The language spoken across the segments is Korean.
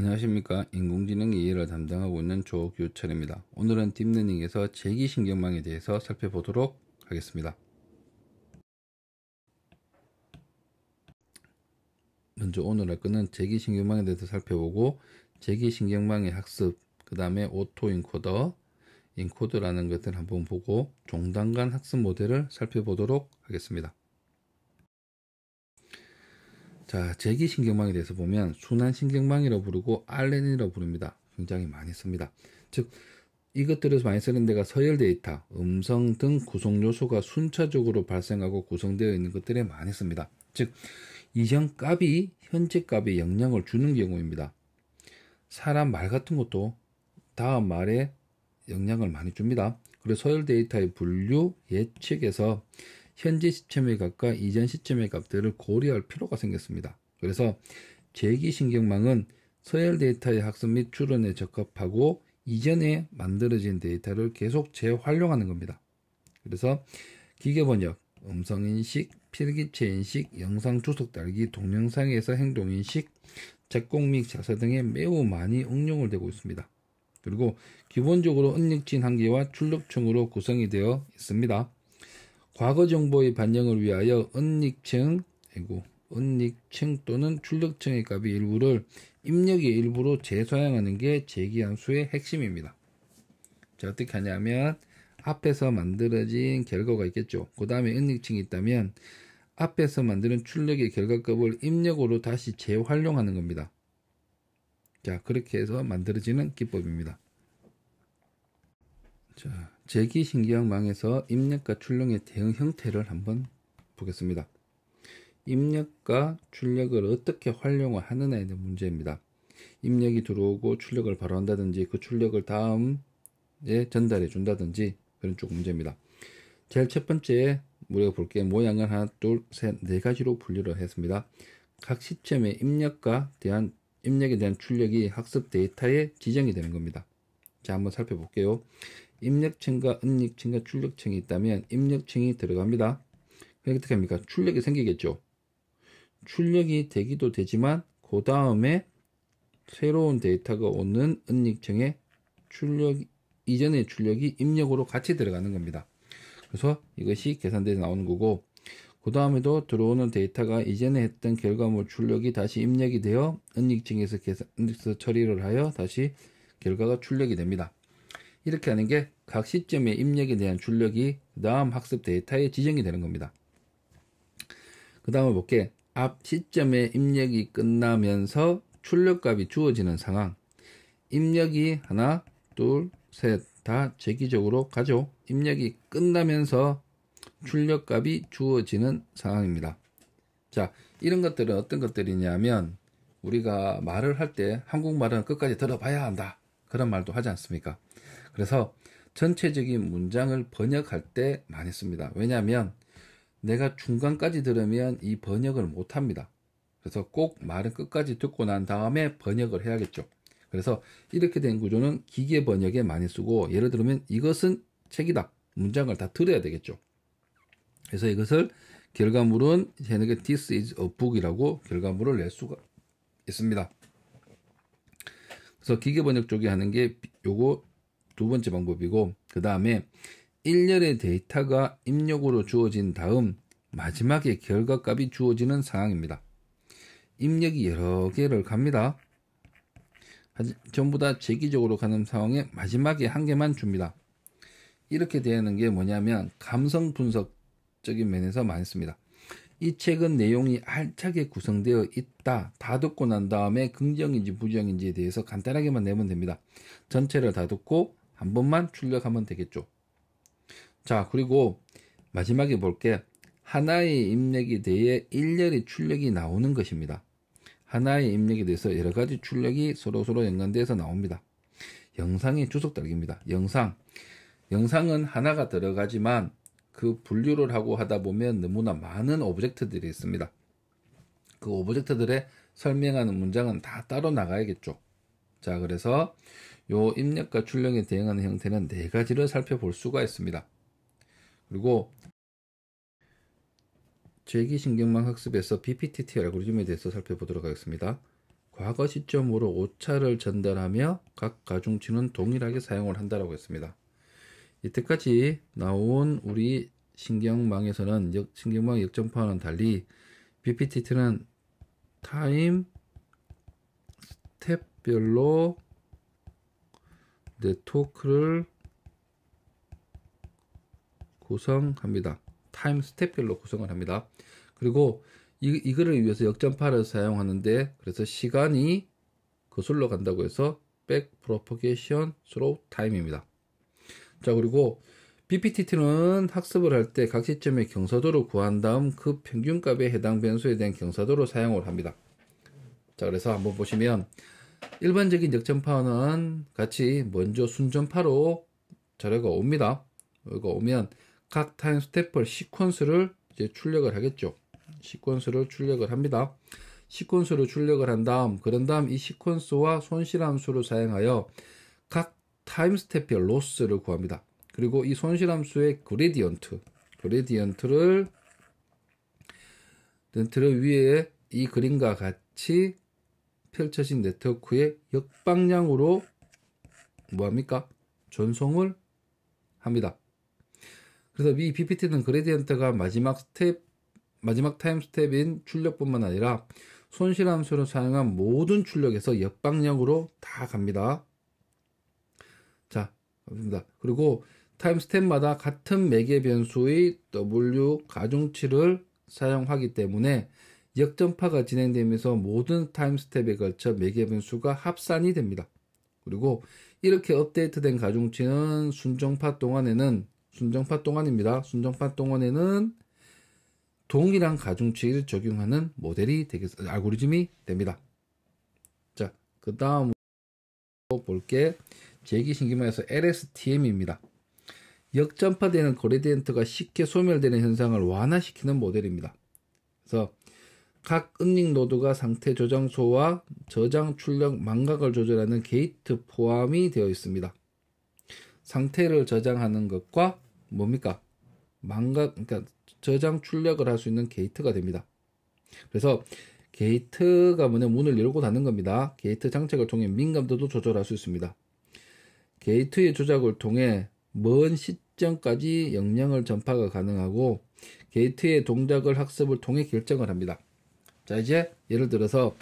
안녕하십니까. 인공지능 이해를 담당하고 있는 조규철입니다. 오늘은 딥러닝에서 제기신경망에 대해서 살펴보도록 하겠습니다. 먼저 오늘 할 거는 제기신경망에 대해서 살펴보고, 제기신경망의 학습, 그 다음에 오토인코더, 인코더라는 것을 한번 보고 종단간 학습 모델을 살펴보도록 하겠습니다. 자, 제기신경망에 대해서 보면 순환신경망이라고 부르고 알렌이라고 부릅니다. 굉장히 많이 씁니다. 즉 이것들을 많이 쓰는 데가 서열 데이터, 음성 등 구성 요소가 순차적으로 발생하고 구성되어 있는 것들에 많이 씁니다. 즉 이전 값이 현재 값에 영향을 주는 경우입니다. 사람 말 같은 것도 다음 말에 영향을 많이 줍니다. 그리고 서열 데이터의 분류, 예측에서 현재 시점의 값과 이전 시점의 값들을 고려할 필요가 생겼습니다. 그래서 제기신경망은 서열 데이터의 학습 및 추론에 적합하고 이전에 만들어진 데이터를 계속 재활용하는 겁니다. 그래서 기계번역, 음성인식, 필기체인식, 영상 주석 달기, 동영상에서 행동인식, 작곡 및 작사 등에 매우 많이 응용을 되고 있습니다. 그리고 기본적으로 은닉진 한계와 출력층으로 구성이 되어 있습니다. 과거 정보의 반영을 위하여 은닉층 또는 출력층의 값의 일부를 입력의 일부로 재사용하는 게 제기함수의 핵심입니다. 자, 어떻게 하냐면 앞에서 만들어진 결과가 있겠죠. 그 다음에 은닉층이 있다면 앞에서 만드는 출력의 결과값을 입력으로 다시 재활용하는 겁니다. 자, 그렇게 해서 만들어지는 기법입니다. 자, 제기신경망에서 입력과 출력의 대응 형태를 한번 보겠습니다. 입력과 출력을 어떻게 활용하느냐에 대한 문제입니다. 입력이 들어오고 출력을 바로 한다든지 그 출력을 다음에 전달해 준다든지 그런 쪽 문제입니다. 제일 첫 번째 우리가 볼게 모양을 하나, 둘, 셋, 네 가지로 분류를 했습니다. 각 시점의 입력에 대한 출력이 학습 데이터에 지정이 되는 겁니다. 자, 한번 살펴볼게요. 입력층과 은닉층과 출력층이 있다면 입력층이 들어갑니다. 어떻게 합니까? 출력이 생기겠죠. 출력이 되기도 되지만 그 다음에 새로운 데이터가 오는 은닉층에 이전의 출력이 입력으로 같이 들어가는 겁니다. 그래서 이것이 계산돼서 나오는 거고, 그 다음에도 들어오는 데이터가 이전에 했던 결과물 출력이 다시 입력이 되어 은닉층에서 처리를 하여 다시 결과가 출력이 됩니다. 이렇게 하는 게 각 시점의 입력에 대한 출력이 그 다음 학습 데이터에 지정이 되는 겁니다. 그 다음에 볼게. 앞 시점의 입력이 끝나면서 출력값이 주어지는 상황. 입력이 하나, 둘, 셋 다 제기적으로 가죠. 입력이 끝나면서 출력값이 주어지는 상황입니다. 자, 이런 것들은 어떤 것들이냐면 우리가 말을 할 때 한국말은 끝까지 들어봐야 한다. 그런 말도 하지 않습니까? 그래서 전체적인 문장을 번역할 때 많이 씁니다. 왜냐하면 내가 중간까지 들으면 이 번역을 못합니다. 그래서 꼭 말은 끝까지 듣고 난 다음에 번역을 해야겠죠. 그래서 이렇게 된 구조는 기계 번역에 많이 쓰고, 예를 들면 이것은 책이다. 문장을 다 들어야 되겠죠. 그래서 이것을 결과물은 This is a book이라고 결과물을 낼 수가 있습니다. 그래서 기계 번역 쪽에 하는 게 요거 두 번째 방법이고, 그 다음에 일렬의 데이터가 입력으로 주어진 다음 마지막에 결과값이 주어지는 상황입니다. 입력이 여러 개를 갑니다. 전부 다 제기적으로 가는 상황에 마지막에 한 개만 줍니다. 이렇게 되는 게 뭐냐면 감성 분석적인 면에서 많이 씁니다. 이 책은 내용이 알차게 구성되어 있다. 다 듣고 난 다음에 긍정인지 부정인지에 대해서 간단하게만 내면 됩니다. 전체를 다 듣고 한 번만 출력하면 되겠죠. 자, 그리고 마지막에 볼게. 하나의 입력에 대해 일렬의 출력이 나오는 것입니다. 하나의 입력에 대해서 여러 가지 출력이 서로 연관돼서 나옵니다. 영상의 주석 달기입니다. 영상은 하나가 들어가지만 그 분류를 하고 하다 보면 너무나 많은 오브젝트들이 있습니다. 그 오브젝트들에 설명하는 문장은 다 따로 나가야겠죠. 자, 그래서 요 입력과 출력에 대응하는 형태는 네 가지를 살펴볼 수가 있습니다. 그리고 제기신경망 학습에서 BPTT 알고리즘에 대해서 살펴보도록 하겠습니다. 과거 시점으로 오차를 전달하며 각 가중치는 동일하게 사용을 한다라고 했습니다. 이때까지 나온 우리 신경망에서는 신경망 역전파와는 달리 BPTT는 타임 스텝별로 네트워크를 구성합니다. 타임 스텝별로 구성을 합니다. 그리고 이거를 위해서 역전파를 사용하는데, 그래서 시간이 거슬러 간다고 해서 back propagation through time입니다. 자, 그리고 BPTT는 학습을 할 때 각 시점의 경사도를 구한 다음 그 평균값에 해당 변수에 대한 경사도를 사용을 합니다. 자, 그래서 한번 보시면 일반적인 역전파는 같이 먼저 순전파로 자료가 옵니다. 여기가 오면 각 타임 스텝별 시퀀스를 이제 출력을 하겠죠. 시퀀스를 출력을 합니다. 시퀀스를 출력을 한 다음, 그런 다음 이 시퀀스와 손실함수를 사용하여 각 타임 스텝별 로스를 구합니다. 그리고 이 손실함수의 그레디언트를 위에 이 그림과 같이 펼쳐진 네트워크의 역방향으로 뭐합니까? 전송을 합니다. 그래서 이 BPT는 그레디언트가 마지막 타임 스텝인 출력뿐만 아니라 손실함수를 사용한 모든 출력에서 역방향으로 다 갑니다. 자, 갑니다. 그리고 타임 스텝마다 같은 매개 변수의 W 가중치를 사용하기 때문에 역전파가 진행되면서 모든 타임 스텝에 걸쳐 매개 변수가 합산이 됩니다. 그리고 이렇게 업데이트된 가중치는 순정파 동안에는 동일한 가중치를 적용하는 알고리즘이 됩니다. 자, 그 다음으로 볼게 제2신경망에서 LSTM입니다. 역전파되는 그레디언트가 쉽게 소멸되는 현상을 완화시키는 모델입니다. 그래서 각 은닉 노드가 상태 저장소와 저장 출력 망각을 조절하는 게이트 포함이 되어 있습니다. 상태를 저장하는 것과 뭡니까? 그러니까 저장 출력을 할 수 있는 게이트가 됩니다. 그래서 게이트가 문을 열고 닫는 겁니다. 게이트 장착을 통해 민감도도 조절할 수 있습니다. 게이트의 조작을 통해 먼 시점까지 영향을 전파가 가능하고 게이트의 동작을 학습을 통해 결정을 합니다. 자, 이제 예를 들어서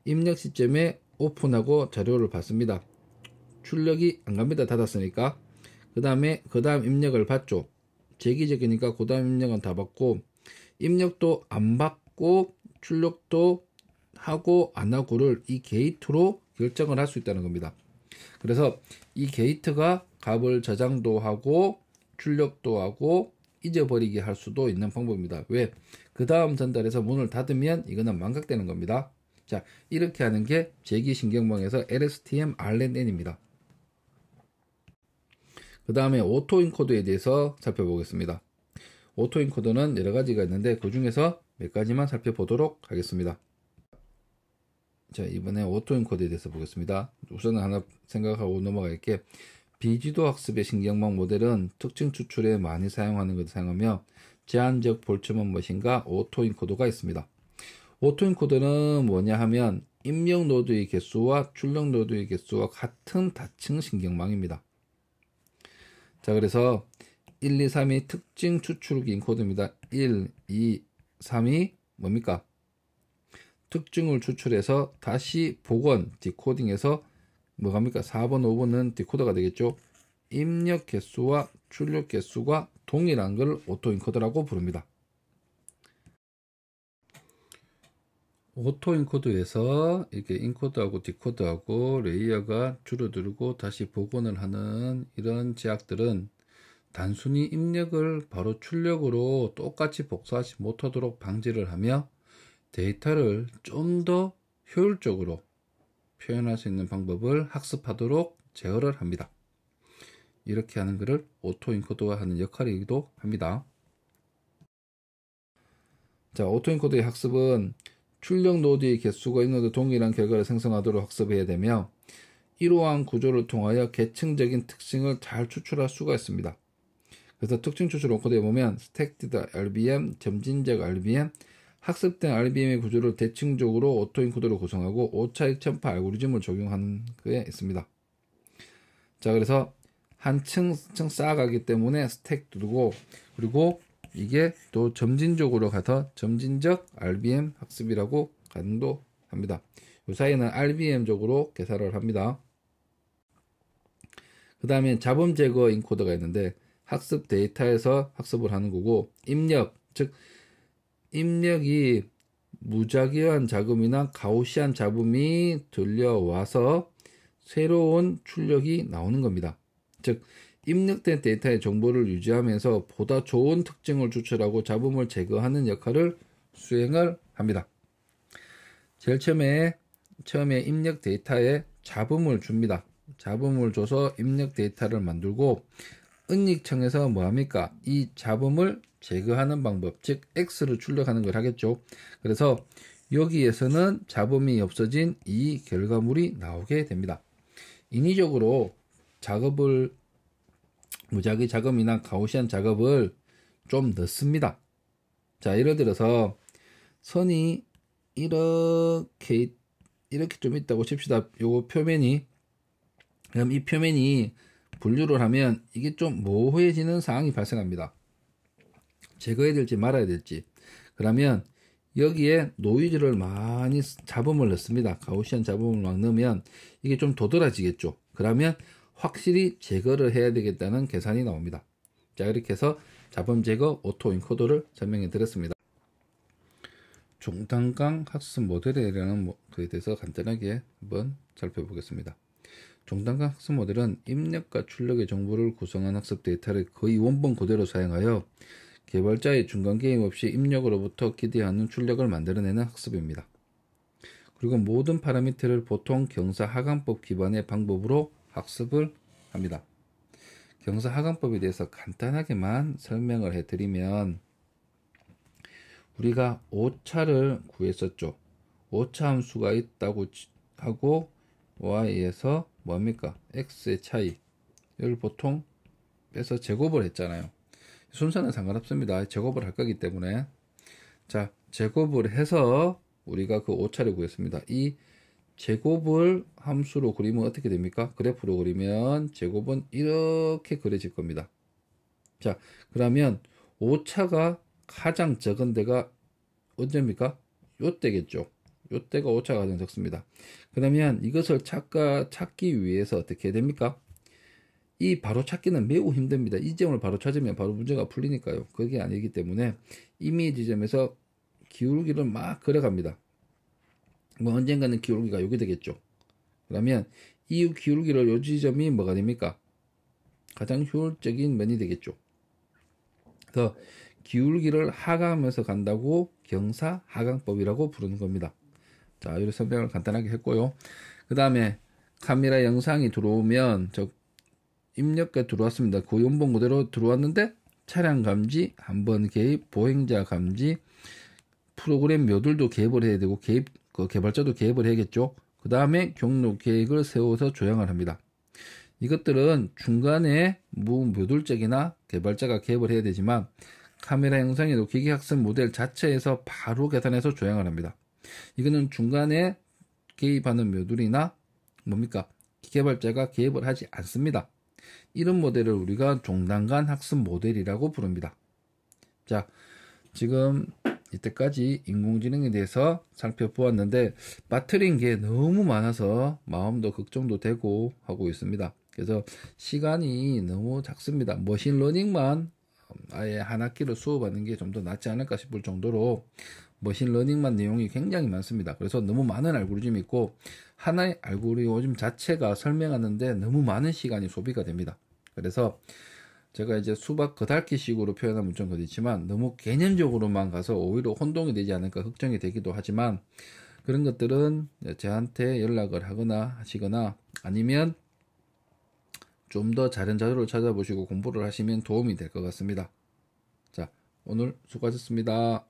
입력 시점에 오픈하고 자료를 받습니다. 출력이 안 갑니다. 닫았으니까. 그 다음 입력을 받죠. 재기적이니까 그 다음 입력은 다 받고, 입력도 안 받고 출력도 하고 안 하고를 이 게이트로 결정을 할 수 있다는 겁니다. 그래서 이 게이트가 값을 저장도 하고 출력도 하고 잊어버리게 할 수도 있는 방법입니다. 왜? 그 다음 전달해서 문을 닫으면 이거는 망각되는 겁니다. 자, 이렇게 하는 게 제2신경망에서 LSTM RNN입니다. 그 다음에 오토인코더에 대해서 살펴보겠습니다. 오토인코더는 여러 가지가 있는데 그 중에서 몇 가지만 살펴보도록 하겠습니다. 자, 이번에 오토인코더에 대해서 보겠습니다. 우선은 하나 생각하고 넘어갈게. 비지도 학습의 신경망 모델은 특징 추출에 많이 사용하는 것을 사용하며 제한적 볼점은 무엇인가? 오토인코더가 있습니다. 오토인코더는 뭐냐 하면 입력 노드의 개수와 출력 노드의 개수와 같은 다층 신경망입니다. 자, 그래서 1, 2, 3이 특징 추출기 인코드입니다. 1, 2, 3이 뭡니까? 특징을 추출해서 다시 복원, 디코딩해서 뭐갑니까? 4번, 5번은 디코더가 되겠죠. 입력 개수와 출력 개수가 동일한 걸 오토인코더라고 부릅니다. 오토인코더에서 이렇게 인코더하고 디코더하고 레이어가 줄어들고 다시 복원을 하는 이런 제약들은 단순히 입력을 바로 출력으로 똑같이 복사하지 못하도록 방지를 하며 데이터를 좀 더 효율적으로 표현할 수 있는 방법을 학습하도록 제어를 합니다. 이렇게 하는 것을 오토인코더가 하는 역할이기도 합니다. 자, 오토인코더의 학습은 출력 노드의 개수가 있는 동일한 결과를 생성하도록 학습해야 되며 이러한 구조를 통하여 계층적인 특징을 잘 추출할 수가 있습니다. 그래서 특징 추출 원코드에 보면 스택디드 RBM, 점진적 RBM, 학습된 RBM의 구조를 대칭적으로 오토인코더로 구성하고 오차 익점파 알고리즘을 적용한 게 있습니다. 자, 그래서 한 층 쌓아가기 때문에 스택 두고, 그리고 이게 또 점진적으로 가서 점진적 RBM 학습이라고 가능도 합니다. 이 사이에는 RBM적으로 계산을 합니다. 그 다음에 잡음 제거 인코더가 있는데 학습 데이터에서 학습을 하는 거고, 입력, 즉 입력이 무작위한 잡음이나 가우시안 잡음이 들려와서 새로운 출력이 나오는 겁니다. 즉 입력된 데이터의 정보를 유지하면서 보다 좋은 특징을 추출하고 잡음을 제거하는 역할을 수행을 합니다. 제일 처음에 입력 데이터에 잡음을 줍니다. 잡음을 줘서 입력 데이터를 만들고 은닉청에서 뭐합니까? 이 잡음을 제거하는 방법, 즉 X를 출력하는 걸 하겠죠. 그래서 여기에서는 잡음이 없어진 이 결과물이 나오게 됩니다. 인위적으로 작업을 무작위 작업이나 가우시안 작업을 좀 넣습니다. 자, 예를 들어서 선이 이렇게 좀 있다고 칩시다. 요거 표면이, 그럼 이 표면이 분류를 하면 이게 좀 모호해지는 상황이 발생합니다. 제거해야 될지 말아야 될지. 그러면 여기에 노이즈를 많이 잡음을 넣습니다. 가우시안 잡음을 막 넣으면 이게 좀 도드라지겠죠. 그러면 확실히 제거를 해야 되겠다는 계산이 나옵니다. 자, 이렇게 해서 잡음 제거 오토 인코더를 설명해 드렸습니다. 종단강 학습 모델에 대한 것에 대해서 간단하게 한번 살펴보겠습니다. 종단강 학습 모델은 입력과 출력의 정보를 구성한 학습 데이터를 거의 원본 그대로 사용하여 개발자의 중간 개입 없이 입력으로부터 기대하는 출력을 만들어내는 학습입니다. 그리고 모든 파라미터를 보통 경사 하강법 기반의 방법으로 학습을 합니다. 경사 하강법에 대해서 간단하게만 설명을 해드리면, 우리가 오차를 구했었죠. 오차 함수가 있다고 하고 y에서 뭡니까? x의 차이를 보통 빼서 제곱을 했잖아요. 순서는 상관없습니다. 제곱을 할 거기 때문에. 자, 제곱을 해서 우리가 그 오차를 구했습니다. 이 제곱을 함수로 그리면 어떻게 됩니까? 그래프로 그리면 제곱은 이렇게 그려질 겁니다. 자, 그러면 오차가 가장 적은 데가 언제입니까? 요때겠죠. 요때가 오차가 가장 적습니다. 그러면 이것을 찾기 위해서 어떻게 해야 됩니까? 이 바로 찾기는 매우 힘듭니다. 이 점을 바로 찾으면 바로 문제가 풀리니까요. 그게 아니기 때문에 이미 지점에서 기울기를 막 그려갑니다. 뭐 언젠가는 기울기가 여기 되겠죠. 그러면 이 기울기를 요 지점이 뭐가 됩니까? 가장 효율적인 면이 되겠죠. 그래서 기울기를 하강하면서 간다고 경사 하강법이라고 부르는 겁니다. 자, 이렇게 설명을 간단하게 했고요. 그 다음에 카메라 영상이 들어오면 입력가 들어왔습니다. 그 원본 그대로 들어왔는데 차량 감지, 한번 개입, 보행자 감지, 프로그램 묘들도 개입을 해야 되고 개발자도 개입을 해야겠죠. 그 다음에 경로 계획을 세워서 조향을 합니다. 이것들은 중간에 묘들적이나 개발자가 개입을 해야 되지만 카메라 영상에도 기계학습 모델 자체에서 바로 계산해서 조향을 합니다. 이거는 중간에 개입하는 묘들이나 뭡니까? 개발자가 개입을 하지 않습니다. 이런 모델을 우리가 종단간 학습 모델이라고 부릅니다. 자, 지금 이때까지 인공지능에 대해서 살펴보았는데 빠뜨린 게 너무 많아서 마음도 걱정도 되고 하고 있습니다. 그래서 시간이 너무 작습니다. 머신러닝만 아예 한 학기를 수업하는 게 좀 더 낫지 않을까 싶을 정도로 머신러닝만 내용이 굉장히 많습니다. 그래서 너무 많은 알고리즘이 있고 하나의 알고리즘 자체가 설명하는데 너무 많은 시간이 소비가 됩니다. 그래서 제가 이제 수박 겉핥기 식으로 표현하면 좀 그렇지만 너무 개념적으로만 가서 오히려 혼동이 되지 않을까 걱정이 되기도 하지만, 그런 것들은 저한테 연락을 하시거나 아니면 좀 더 다른 자료를 찾아보시고 공부를 하시면 도움이 될 것 같습니다. 자, 오늘 수고하셨습니다.